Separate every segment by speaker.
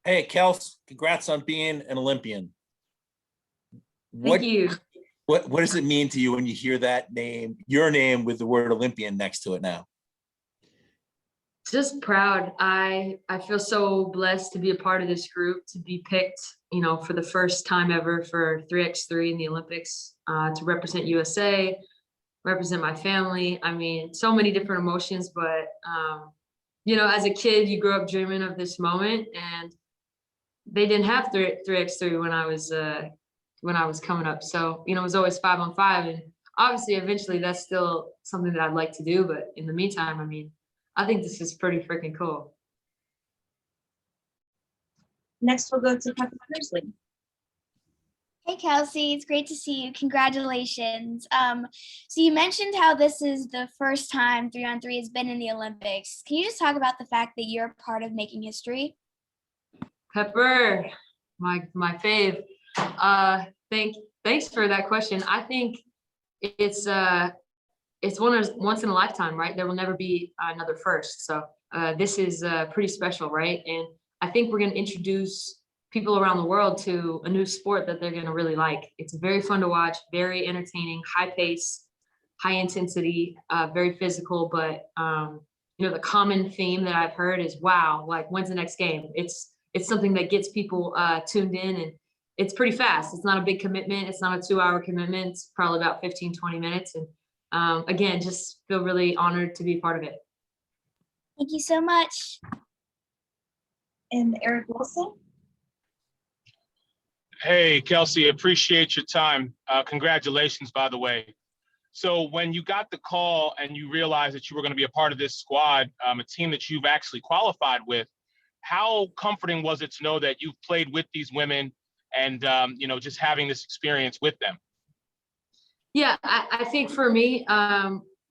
Speaker 1: Hey, Kelsey, congrats on being an Olympian.
Speaker 2: Thank
Speaker 1: What
Speaker 2: you.
Speaker 1: what does it mean to you when you hear that name, your name with the word Olympian next to it now?
Speaker 2: Just proud. I feel so blessed to be a part of this group, to be picked, for the first time ever for 3x3 in the Olympics, to represent USA, represent my family. I mean, so many different emotions, but as a kid, you grow up dreaming of this moment, and they didn't have 3x3 when I was coming up. So, it was always 5-on-5. And obviously, eventually, that's still something that I'd like to do. But in the meantime, I mean, I think this is pretty freaking cool.
Speaker 3: Next, we'll go to Pepper Kersley.
Speaker 4: Hey, Kelsey, it's great to see you. Congratulations. So you mentioned how this is the first time 3-on-3 has been in the Olympics. Can you just talk about the fact that you're a part of making history?
Speaker 2: Pepper, my fave. Thanks for that question. I think it's once in a lifetime, right? There will never be another first. So this is pretty special, right? And I think we're going to introduce people around the world to a new sport that they're going to really like. It's very fun to watch, very entertaining, high pace, high intensity, very physical. But the common theme that I've heard is, wow, like, when's the next game? It's something that gets people tuned in, and it's pretty fast. It's not a big commitment. It's not a 2-hour commitment. It's probably about 15-20 minutes. And again, just feel really honored to be a part of it.
Speaker 4: Thank you so much.
Speaker 3: And Eric Wilson.
Speaker 5: Hey, Kelsey, appreciate your time. Congratulations, by the way. So when you got the call and you realized that you were going to be a part of this squad, a team that you've actually qualified with, how comforting was it to know that you've played with these women and, just having this experience with them?
Speaker 2: Yeah, I think for me,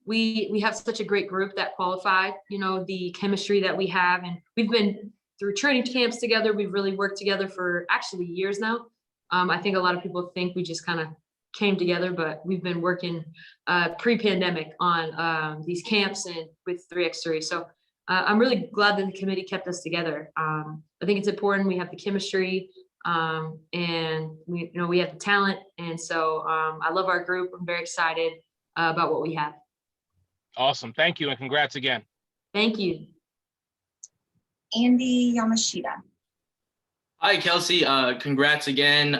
Speaker 2: we have such a great group that qualified, the chemistry that we have, and we've been through training camps together. We've really worked together for actually years now. I think a lot of people think we just kind of came together, but we've been working pre-pandemic on these camps and with 3x3. So I'm really glad that the committee kept us together. I think it's important we have the chemistry, and we have the talent. And so I love our group. I'm very excited about what we have.
Speaker 5: Awesome. Thank you. And congrats again.
Speaker 2: Thank you.
Speaker 3: Andy Yamashita.
Speaker 6: Hi, Kelsey. Congrats again.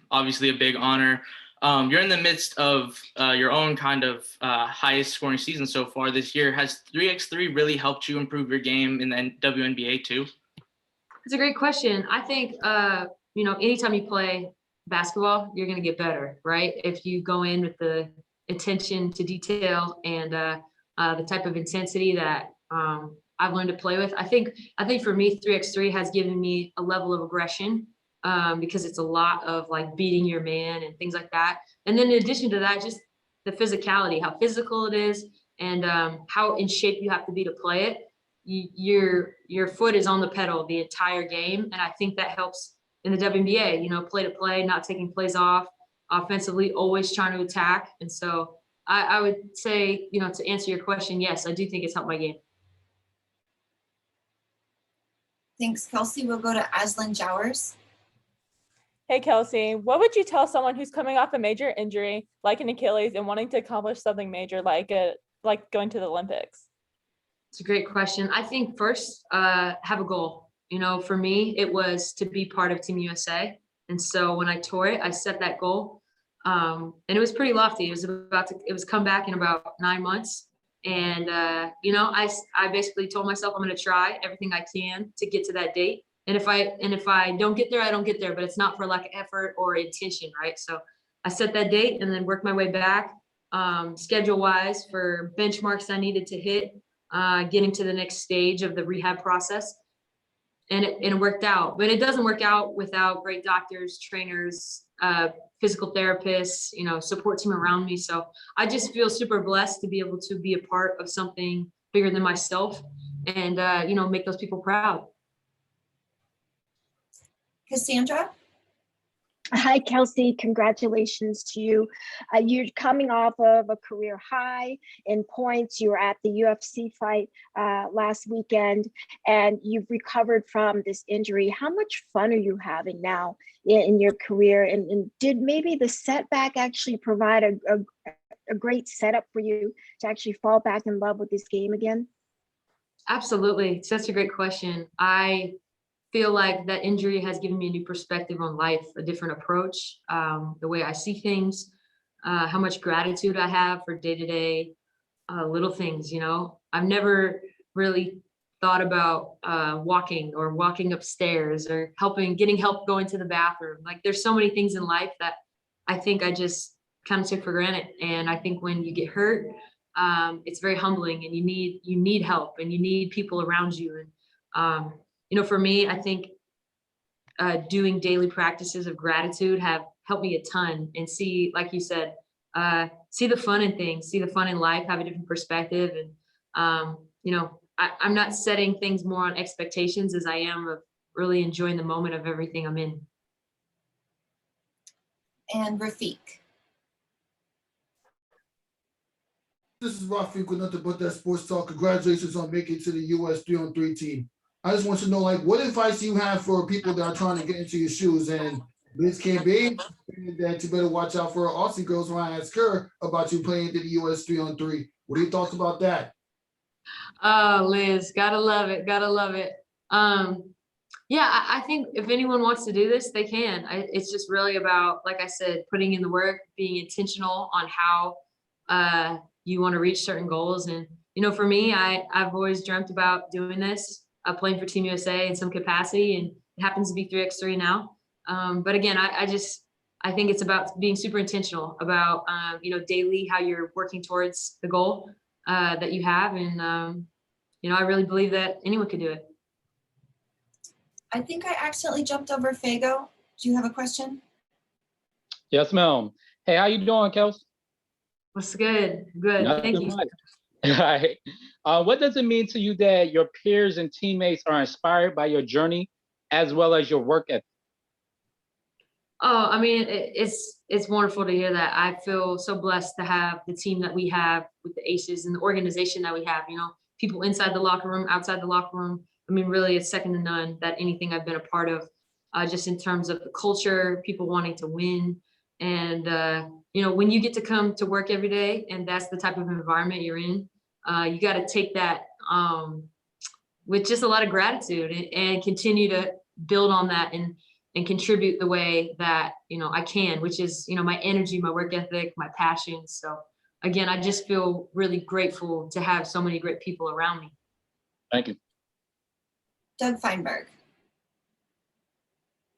Speaker 6: Obviously a big honor. You're in the midst of your own kind of highest scoring season so far this year. Has 3x3 really helped you improve your game in the WNBA too?
Speaker 2: It's a great question. I think, anytime you play basketball, you're going to get better, right? If you go in with the attention to detail and the type of intensity that I've learned to play with. I think for me, 3x3 has given me a level of aggression because it's a lot of like beating your man and things like that. And then in addition to that, just the physicality, how physical it is, and how in shape you have to be to play it. Your foot is on the pedal the entire game, and I think that helps in the WNBA. Play to play, not taking plays off, offensively, always trying to attack. And so I would say, to answer your question, yes, I do think it's helped my game.
Speaker 3: Thanks, Kelsey. We'll go to Aslan Jowers.
Speaker 7: Hey, Kelsey, what would you tell someone who's coming off a major injury, like an Achilles, and wanting to accomplish something major, like going to the Olympics?
Speaker 2: It's a great question. I think first, have a goal. For me, it was to be part of Team USA. And so when I tore it, I set that goal. And it was pretty lofty. It was come back in about 9 months. And, I basically told myself I'm going to try everything I can to get to that date. And if I don't get there, I don't get there, but it's not for lack of effort or intention, right? So I set that date and then worked my way back, schedule wise, for benchmarks I needed to hit, getting to the next stage of the rehab process. And it worked out, but it doesn't work out without great doctors, trainers, physical therapists, support team around me. So I just feel super blessed to be able to be a part of something bigger than myself and, make those people proud.
Speaker 3: Cassandra.
Speaker 8: Hi, Kelsey. Congratulations to you. You're coming off of a career high in points. You were at the UFC fight last weekend, and you've recovered from this injury. How much fun are you having now in your career? And did maybe the setback actually provide a great setup for you to actually fall back in love with this game again?
Speaker 2: Absolutely. Such a great question. I feel like that injury has given me a new perspective on life, a different approach, the way I see things, how much gratitude I have for day-to-day little things. I've never really thought about walking upstairs or getting help going to the bathroom. Like there's so many things in life that I think I just kind of took for granted. And I think when you get hurt, it's very humbling, and you need help, and you need people around you. And for me, I think doing daily practices of gratitude have helped me a ton, and see, like you said, see the fun in things, see the fun in life, have a different perspective. And, I'm not setting things more on expectations as I am of really enjoying the moment of everything I'm in.
Speaker 3: And Rafiq.
Speaker 9: This is Rafiq with nothing but that sports talk. Congratulations on making it to the US 3-on-3 team. I just want to know, like, what advice do you have for people that are trying to get into your shoes? And Liz can't be that you better watch out for Aussie girls when I ask her about you playing into the US 3-on-3. What are your thoughts about that?
Speaker 2: Oh, Liz, gotta love it. Gotta love it. Yeah, I think if anyone wants to do this, they can. It's just really about, like I said, putting in the work, being intentional on how you want to reach certain goals. And, for me, I've always dreamt about doing this, playing for Team USA in some capacity, and it happens to be 3x3 now. But again, I think it's about being super intentional about, daily how you're working towards the goal that you have. And, I really believe that anyone could do it.
Speaker 3: I think I accidentally jumped over Fago. Do you have a question?
Speaker 10: Yes, ma'am. Hey, how you doing, Kelsey?
Speaker 2: What's good? Good.
Speaker 10: Nothing
Speaker 2: Thank you.
Speaker 10: much. All right. What does it mean to you that your peers and teammates are inspired by your journey as well as your work ethic?
Speaker 2: Oh, I mean, it's wonderful to hear that. I feel so blessed to have the team that we have with the Aces and the organization that we have. People inside the locker room, outside the locker room. I mean, really, it's second to none that anything I've been a part of, just in terms of the culture, people wanting to win. And, when you get to come to work every day and that's the type of environment you're in, you got to take that with just a lot of gratitude and continue to build on that and contribute the way that, I can, which is, my energy, my work ethic, my passion. So again, I just feel really grateful to have so many great people around me.
Speaker 10: Thank you.
Speaker 3: Doug Feinberg.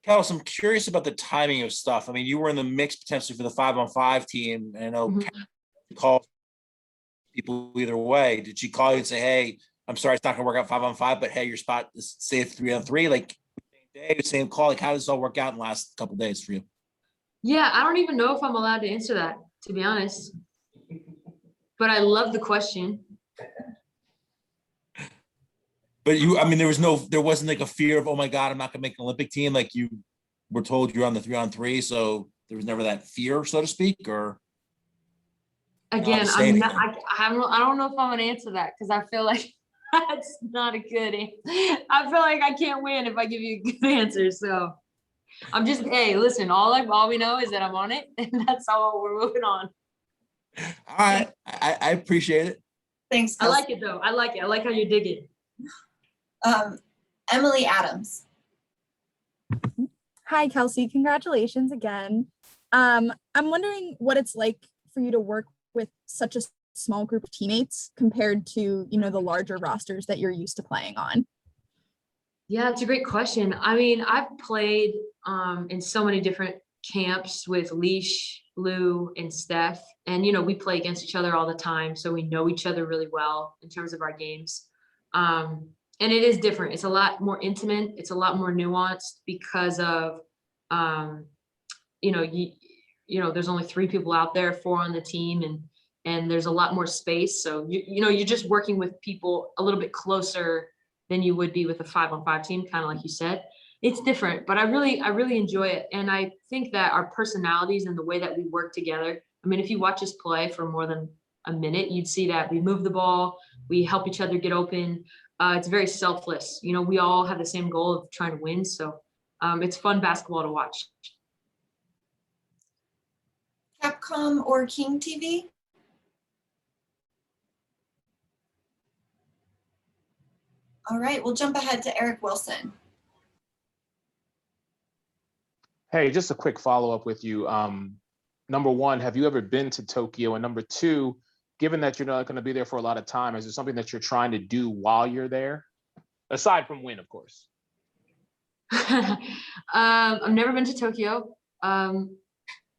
Speaker 1: Kelsey, I'm curious about the timing of stuff. I mean, you were in the mix potentially for the 5-on-5 team, and I know call people either way. Did she call you and say, "Hey, I'm sorry, it's not going to work out 5-on-5, but hey, your spot is safe 3-on-3"? Like same day, same call. Like, how does this all work out in the last couple of days for you?
Speaker 2: Yeah, I don't even know if I'm allowed to answer that, to be honest. But I love the question.
Speaker 1: But there wasn't like a fear of, oh my God, I'm not gonna make an Olympic team. Like you were told you're on the 3-on-3, so there was never that fear, so to speak, or.
Speaker 2: Again, I'm not, I don't know if I'm gonna answer that because I feel like that's not a good answer. I feel like I can't win if I give you a good answer. So I'm just, hey, listen, all we know is that I'm on it, and that's all. We're moving on.
Speaker 1: All right, I appreciate it.
Speaker 3: Thanks,
Speaker 2: I
Speaker 3: Kelsey.
Speaker 2: like it though. I like it. I like how you dig it.
Speaker 3: Emily Adams.
Speaker 11: Hi, Kelsey. Congratulations again. I'm wondering what it's like for you to work with such a small group of teammates compared to, the larger rosters that you're used to playing on.
Speaker 2: Yeah, it's a great question. I mean, I've played in so many different camps with Leash, Lou, and Steph. And, we play against each other all the time. So we know each other really well in terms of our games. And it is different. It's a lot more intimate. It's a lot more nuanced because of, there's only 3 people out there, 4 on the team, and there's a lot more space. So, you're just working with people a little bit closer than you would be with a 5-on-5 team, kind of like you said. it's different, but I really enjoy it. And I think that our personalities and the way that we work together, I mean, if you watch us play for more than a minute, you'd see that we move the ball, we help each other get open. It's very selfless. You know, we all have the same goal of trying to win. So it's fun basketball to watch.
Speaker 3: Capcom or King TV? All right, we'll jump ahead to Eric Wilson.
Speaker 12: Hey, just a quick follow-up with you. Number one, have you ever been to Tokyo? And number two, given that you're not going to be there for a lot of time, is there something that you're trying to do while you're there? Aside from win, of course.
Speaker 2: I've never been to Tokyo. And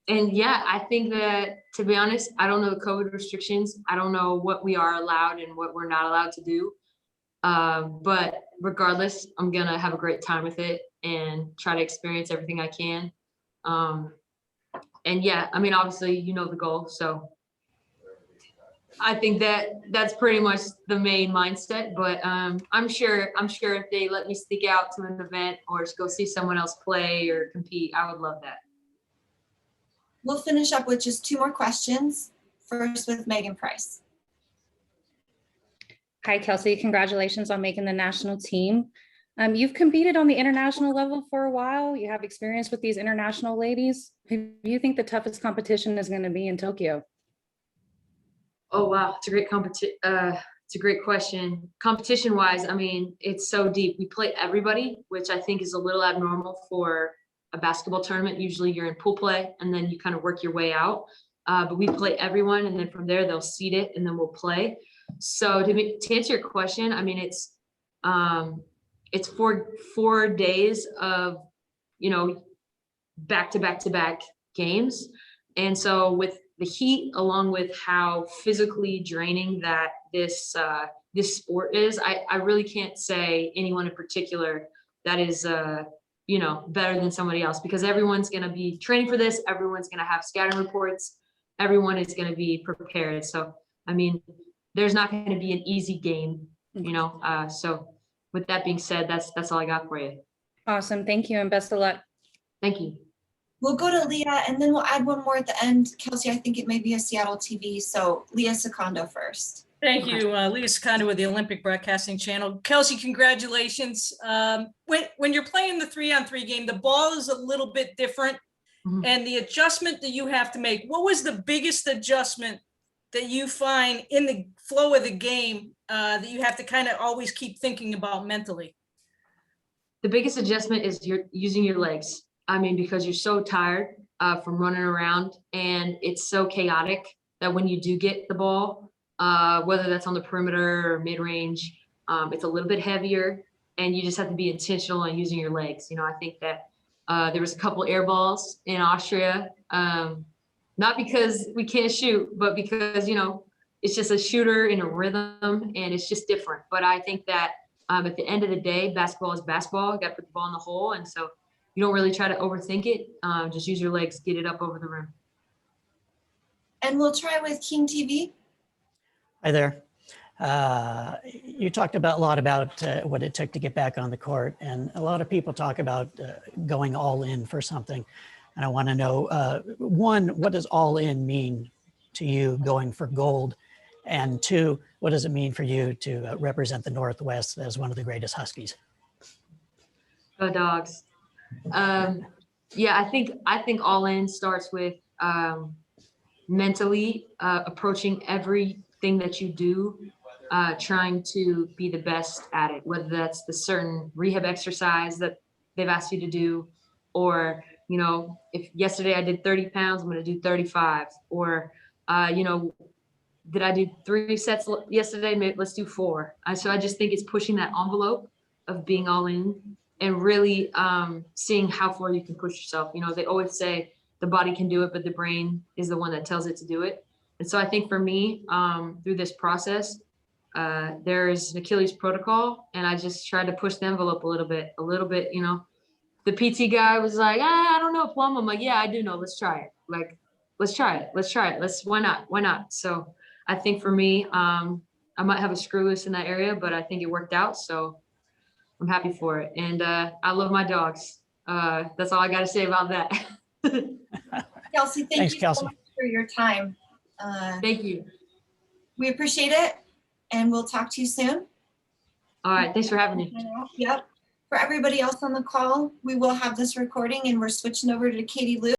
Speaker 2: yeah, I think that, to be honest, I don't know the COVID restrictions. I don't know what we are allowed and what we're not allowed to do. But regardless, I'm going to have a great time with it and try to experience everything I can. And yeah, I mean, obviously, you know the goal. So I think that that's pretty much the main mindset, but I'm sure if they let me sneak out to an event or just go see someone else play or compete, I would love that.
Speaker 3: We'll finish up with just 2 more questions. First with Megan Price.
Speaker 13: Hi, Kelsey. Congratulations on making the national team. You've competed on the international level for a while. You have experience with these international ladies. Who do you think the toughest competition is going to be in Tokyo?
Speaker 2: Oh, wow. It's a great it's a great question. Competition wise, I mean, it's so deep. We play everybody, which I think is a little abnormal for a basketball tournament. Usually you're in pool play and then you kind of work your way out. But we play everyone, and then from there they'll seed it and then we'll play. So to answer your question, I mean, it's 4 days of, you know, back to back to back games. And so with the heat, along with how physically draining that this sport is, I really can't say anyone in particular that is, you know, better than somebody else, because everyone's going to be training for this. Everyone's going to have scouting reports. Everyone is going to be prepared. So, I mean, there's not going to be an easy game, you know? So with that being said, that's all I got for you.
Speaker 13: Awesome. Thank you. And best of luck.
Speaker 2: Thank you.
Speaker 3: We'll go to Leah and then we'll add one more at the end. Kelsey, I think it may be a Seattle TV. So Leah Secondo first.
Speaker 14: Thank you, Leah Secondo with the Olympic Broadcasting Channel. Kelsey, congratulations. When you're playing the 3-on-3 game, the ball is a little bit different. Mm-hmm. And the adjustment that you have to make, what was the biggest adjustment that you find in the flow of the game that you have to kind of always keep thinking about mentally?
Speaker 2: The biggest adjustment is you're using your legs. I mean, because you're so tired from running around, and it's so chaotic that when you do get the ball, whether that's on the perimeter or mid-range, it's a little bit heavier, and you just have to be intentional on using your legs. You know, I think that there was a couple air balls in Austria, not because we can't shoot, but because, you know, it's just a shooter in a rhythm and it's just different. But I think that at the end of the day, basketball is basketball. You got to put the ball in the hole. And so you don't really try to overthink it. Just use your legs, get it up over the rim.
Speaker 3: And we'll try with King TV.
Speaker 15: Hi there. You talked a lot about what it took to get back on the court, and a lot of people talk about going all in for something. And I want to know, one, what does all in mean to you going for gold? And two, what does it mean for you to represent the Northwest as one of the greatest Huskies?
Speaker 2: Go Dogs. Yeah, I think all in starts with mentally approaching everything that you do, trying to be the best at it, whether that's the certain rehab exercise that they've asked you to do, or, you know, if yesterday I did 30 pounds, I'm going to do 35, or, you know, did I do 3 sets yesterday? Maybe let's do 4. So I just think it's pushing that envelope of being all in and really seeing how far you can push yourself. You know, they always say the body can do it, but the brain is the one that tells it to do it. And so I think for me, through this process, there's an Achilles protocol, and I just tried to push the envelope a little bit, you know. The PT guy was like, I don't know, Plum. I'm like, yeah, I do know. Let's try it. Like, let's try it. Why not? So I think for me, I might have a screw loose in that area, but I think it worked out. So I'm happy for it. And I love my dogs. That's all I got to say about that.
Speaker 3: Kelsey, thank
Speaker 15: Thanks,
Speaker 3: you
Speaker 15: Kelsey.
Speaker 3: so much for your time.
Speaker 2: Thank you.
Speaker 3: We appreciate it, and we'll talk to you soon.
Speaker 2: All right. Thanks for having me.
Speaker 3: Yep. For everybody else on the call, we will have this recording, and we're switching over to Katie Lou.